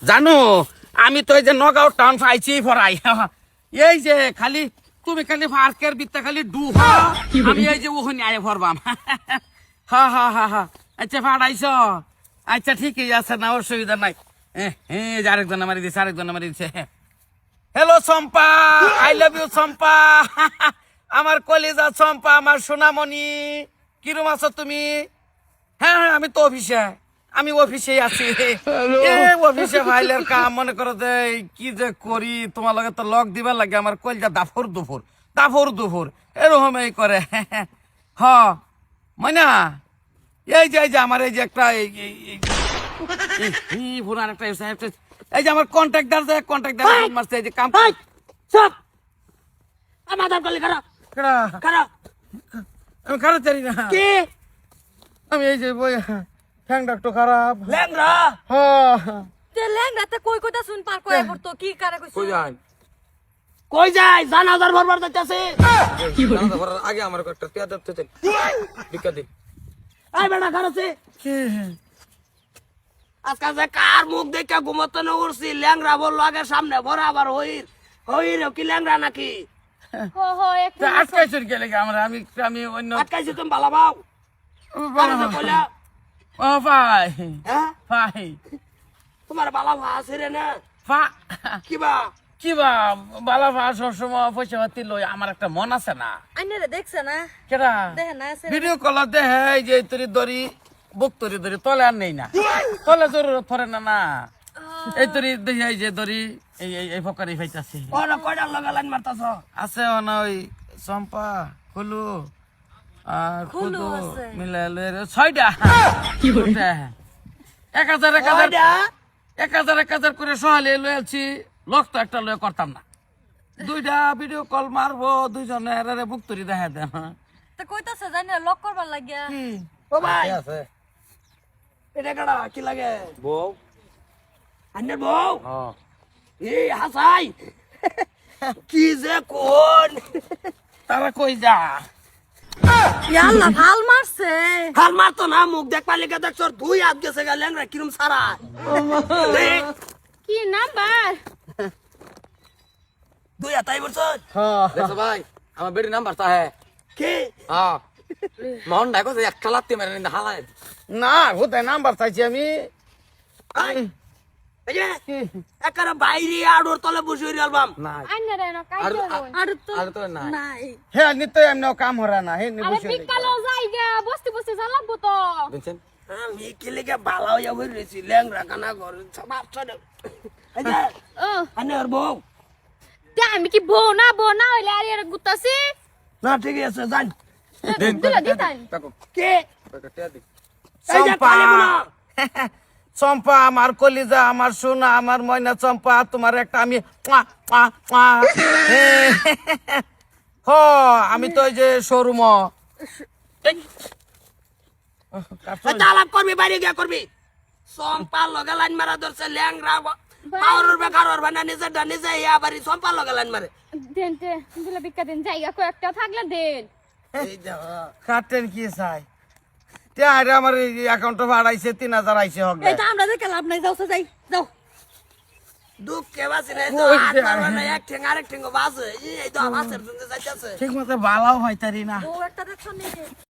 জানো আমি তো এই যে নগাঁও টাউন পাইছি পড়াই এই যে খালি তুমি খালি ফার্কের বিত্তা খালি আমি এই যে ওখানে আয় ভরবাম হা হা হা হা আচ্ছা ফাড়াইছ আচ্ছা ঠিকই আছে না অসুবিধা নাই আরেকজন মারি দিছে আরেকজন মারি দিছে hello Champa I love you Champa আমার কলিজা চম্পা আমার সোনামণি কিরম আছো তুমি হ্যাঁ হ্যাঁ আমি তো আমি অফিসে আছি অফিসে ফাইলের কাম মনে করো যে কি যে করি তোমার লগে তো লক দিবার লাগে আমার কলজা দাফর দুফুর এরকম এই করে হ ময়না এই যে আমার এই যে একটা পুরান একটা এই যে আমার কন্ট্রাক্টর মারছে এই যে কাম সব আমাদের কলি খারাপ আমি খারাপ চাই না কি আমি এই যে বই ঠ্যাং ডাক্তার খারাপ ল্যাংরা তে ল্যাংরাতে কই কইতা শুন পার কই করতো কি কারে কইছ কই যায় জানাজার ভরবার যাইতাছে আগে আমার একটা পেয়া দতে চল বিকা দে আই বেটা খারাছে আজকাল যে কার মুখ দেখে ঘুমতো না উঠছি ল্যাংরা বললো আগে সামনে ভরা আবার হইর কি ল্যাংরা নাকি হো হো এক আটকাইছ গেলে আমি অন্য আটকাইছি তুমি বালা বাও কইলা ও ভাই হ্যাঁ ভাই তোমার বালা ভা আছে রে না ভা কি বা বালা ভা সবসময় পয়সা পাতি লই আমার একটা মন আছে না আইনারে দেখছ না কেডা দেখে না আছে ভিডিও কল দেখে এই যে তোরি দড়ি বুক তোরি দড়ি তলে আর নেই না তলে জরুরত পড়ে না এই তোরি দেখি এই যে দড়ি এই ফকারি ফাইতাছে ওরা কয়টা লগা লাইন মারতাছ আছে না ওই চম্পা খুলু আর খুলু খুদু আছে। মিলালে 6টা কি বলতে 1000 করে সহালে লয়েছি লক তো একটা লয়ে করতাম না 2টা ভিডিও কল মারবো দুইজনে এরারে বুক তরি দেখা দে তে কইতাছে জানি লক করবার লাগিয়া ও ভাই আছে এটা কাটা কি লাগে বউ আন্নের বউ হ্যাঁ এই হাসাই কি যে কোন তারা কই যা ইয়াল্লা ভাল মারছে হাল মারতো না মুখ দেখ পালি কে দেখছ দুই হাত গেছে গা ল্যাংরা কিরম সারা কি নাম্বার দুই হাত আই বলছ দেখো ভাই আমার বেটির নাম্বার চাহে কি হ্যাঁ মোহন ডাকো যে একটা লাত্তি মেরে নিন্দা হালায় না কোথায় নাম্বার চাইছি আমি আই এই যে একারে বাইরে আড়োর তলে বসে হইর অ্যালবাম নাই আইনারে না কাই আর তো আর তো নাই নাই হে নিশ্চয় এমনি কাম হরা না হে আরে বিকালো যাইগা বসতে বসতে জ্বালাবো তো বুঝছেন আমি কি লেগে ভালো হইয়া বই রইছি ল্যাংরা কানা ঘর সব আছড়ে এই যে ও আন্নের বউ তে আমি কি বউ না হইলে আর এর গুতাছি না ঠিক আছে জান দিলা দিতাই দেখো কে টিয়া দি এই যে চম্পা কালে মুনা চম্পা আমার কলিজা আমার সোনা আমার ময়না চম্পা তোমার একটা আমি আমি তো ওই যে শোরুম তালাপ করবি বাইরে গিয়া করবি সম্পা লগা লাইন মারা ধরছে ল্যাংরা পাওয়ার বেকার বানা নিজে ইয়া বাড়ি সম্পা লগা লাইন মারে দেন তে দিলা বিকা দেন জায়গা কয়েকটা থাকলে দেন এই দেখো কাটেন কি চাই আমার অ্যাকাউন্টে ভাড়াইছে 3000 আইছে হবে এটা আমরা দেখে লাভ নাই যাও যাও দুঃখ কে বাসি নাই তো ওই হাত যে মারবা না এক ঠেঙ্গা আরেক ঠেঙ্গা বাসে এই তো বাসের সঙ্গে যাইতাছে ঠিক মতো ভালো হয় তারি না ও একটা দেখছ নি